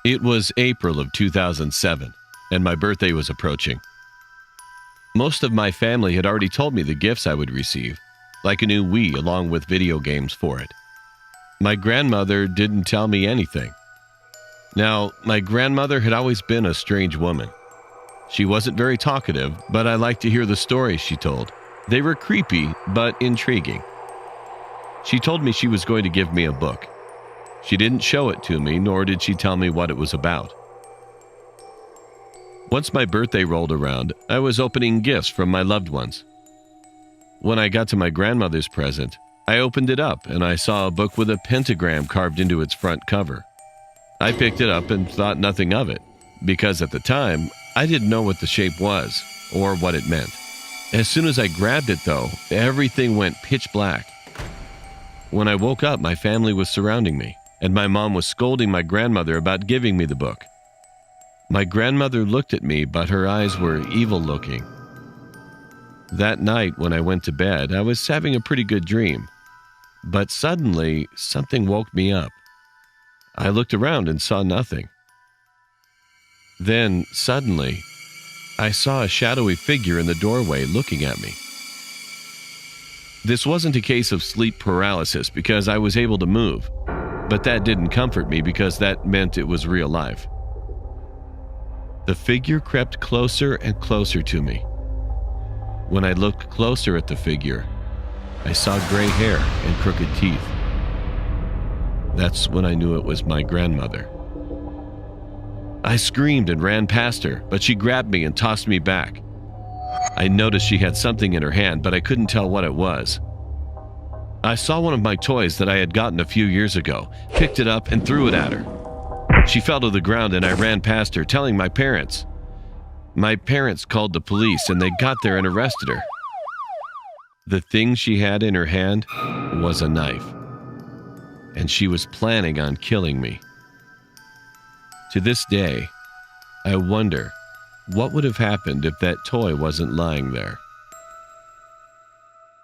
It was April of 2007, and my birthday was approaching. Most of my family had already told me the gifts I would receive, like a new Wii along with video games for it. My grandmother didn't tell me anything. Now, my grandmother had always been a strange woman. She wasn't very talkative, but I liked to hear the stories she told. They were creepy, but intriguing. She told me she was going to give me a book. She didn't show it to me, nor did she tell me what it was about. Once my birthday rolled around, I was opening gifts from my loved ones. When I got to my grandmother's present, I opened it up and I saw a book with a pentagram carved into its front cover. I picked it up and thought nothing of it, because at the time, I didn't know what the shape was or what it meant. As soon as I grabbed it, though, everything went pitch black. When I woke up, my family was surrounding me, and my mom was scolding my grandmother about giving me the book. My grandmother looked at me, but her eyes were evil-looking. That night, when I went to bed, I was having a pretty good dream. But suddenly, something woke me up. I looked around and saw nothing. Then, suddenly, I saw a shadowy figure in the doorway looking at me. This wasn't a case of sleep paralysis because I was able to move, but that didn't comfort me because that meant it was real life. The figure crept closer and closer to me. When I looked closer at the figure, I saw gray hair and crooked teeth. That's when I knew it was my grandmother. I screamed and ran past her, but she grabbed me and tossed me back. I noticed she had something in her hand, but I couldn't tell what it was. I saw one of my toys that I had gotten a few years ago, picked it up and threw it at her. She fell to the ground and I ran past her, telling my parents. My parents called the police and they got there and arrested her. The thing she had in her hand was a knife, and she was planning on killing me. To this day, I wonder what would have happened if that toy wasn't lying there.